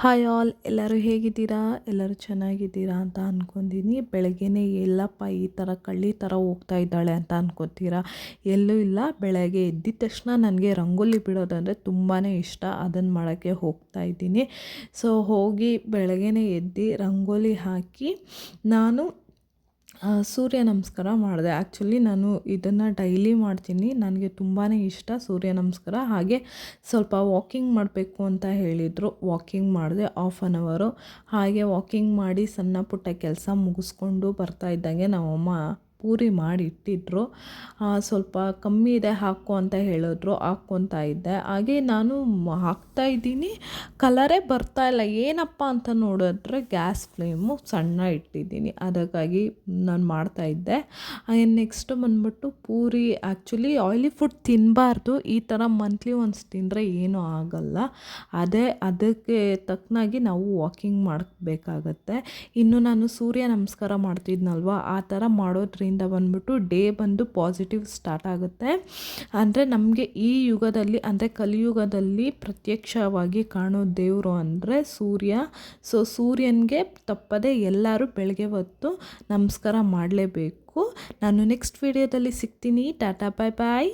Hi all, ಎಲ್ಲರೂ ಹೇಗಿದ್ದೀರಾ? ಎಲ್ಲರೂ ಚೆನ್ನಾಗಿದ್ದೀರಾ ಅಂತ ಅಂದ್ಕೊಂಡಿನಿ. ಬೆಳಗ್ಗೆನೇ ಎಲ್ಲಪ್ಪ ಈ ಥರ ಕಳ್ಳಿ ಥರ ಹೋಗ್ತಾ ಇದ್ದಾಳೆ ಅಂತ ಅನ್ಕೋತೀರಾ? ಎಲ್ಲೂ ಇಲ್ಲ. ಬೆಳಗ್ಗೆ ಎದ್ದಿದ ತಕ್ಷಣ ನನಗೆ ರಂಗೋಲಿ ಬಿಡೋದಂದರೆ ತುಂಬಾ ಇಷ್ಟ. ಅದನ್ನು ಮಾಡೋಕ್ಕೆ ಹೋಗ್ತಾ ಇದ್ದೀನಿ. ಸೊ ಹೋಗಿ ಬೆಳಗ್ಗೆನೇ ಎದ್ದು ರಂಗೋಲಿ ಹಾಕಿ ನಾನು ಸೂರ್ಯ ನಮಸ್ಕಾರ ಮಾಡಿದೆ. ಆ್ಯಕ್ಚುಲಿ ನಾನು ಇದನ್ನು ಡೈಲಿ ಮಾಡ್ತೀನಿ. ನನಗೆ ತುಂಬಾ ಇಷ್ಟ ಸೂರ್ಯ ನಮಸ್ಕಾರ. ಹಾಗೆ ಸ್ವಲ್ಪ ವಾಕಿಂಗ್ ಮಾಡಬೇಕು ಅಂತ ಹೇಳಿದರು. ವಾಕಿಂಗ್ ಮಾಡಿದೆ 1/2 ಅವರು. ಹಾಗೆ ವಾಕಿಂಗ್ ಮಾಡಿ ಸಣ್ಣ ಪುಟ್ಟ ಕೆಲಸ ಮುಗಿಸ್ಕೊಂಡು ಬರ್ತಾ ಇದ್ದಂಗೆ ನಮ್ಮಮ್ಮ ಪೂರಿ ಮಾಡಿ ಇಟ್ಟಿದ್ರು. ಸ್ವಲ್ಪ ಕಮ್ಮಿ ಇದೆ ಹಾಕು ಅಂತ ಹೇಳಿದ್ರು. ಹಾಕ್ಕೊತಾ ಇದ್ದೆ. ಹಾಗೆ ನಾನು ಹಾಕ್ತಾಯಿದ್ದೀನಿ, ಕಲರೇ ಬರ್ತಾಯಿಲ್ಲ. ಏನಪ್ಪ ಅಂತ ನೋಡಿದ್ರೆ ಗ್ಯಾಸ್ ಫ್ಲೇಮು ಸಣ್ಣ ಇಟ್ಟಿದ್ದೀನಿ. ಅದಕ್ಕಾಗಿ ನಾನು ಮಾಡ್ತಾಯಿದ್ದೆ. ನೆಕ್ಸ್ಟ್ ಬಂದ್ಬಿಟ್ಟು ಪೂರಿ. ಆ್ಯಕ್ಚುಲಿ ಆಯಿಲಿ ಫುಡ್ ತಿನ್ನಬಾರ್ದು. ಈ ಥರ ಮಂತ್ಲಿ ಒನ್ಸ್ ತಿಂದರೆ ಏನೂ ಆಗಲ್ಲ. ಅದಕ್ಕೆ ತಕ್ಕನಾಗಿ ನಾವು ವಾಕಿಂಗ್ ಮಾಡಬೇಕಾಗತ್ತೆ. ಇನ್ನು ನಾನು ಸೂರ್ಯ ನಮಸ್ಕಾರ ಮಾಡ್ತಿದ್ನಲ್ವ, ಆ ಥರ ಮಾಡೋದ್ರಿಂದ ಬಂದ್ಬಿಟ್ಟು ಡೇ ಬಂದು ಪಾಸಿಟಿವ್ ಸ್ಟಾರ್ಟ್ ಆಗುತ್ತೆ. ಅಂದರೆ ನಮಗೆ ಈ ಯುಗದಲ್ಲಿ, ಅಂದರೆ ಕಲಿಯುಗದಲ್ಲಿ ಪ್ರತ್ಯಕ್ಷವಾಗಿ ಕಾಣೋ ದೇವರು ಅಂದರೆ ಸೂರ್ಯ. ಸೊ ಸೂರ್ಯನಿಗೆ ತಪ್ಪದೆ ಎಲ್ಲರೂ ಬೆಳಗ್ಗೆ ಹೊತ್ತು ನಮಸ್ಕಾರ ಮಾಡಲೇಬೇಕು. ನಾನು ನೆಕ್ಸ್ಟ್ ವಿಡಿಯೋದಲ್ಲಿ ಸಿಗ್ತೀನಿ. ಟಾಟಾ, ಬಾಯ್ ಬಾಯ್.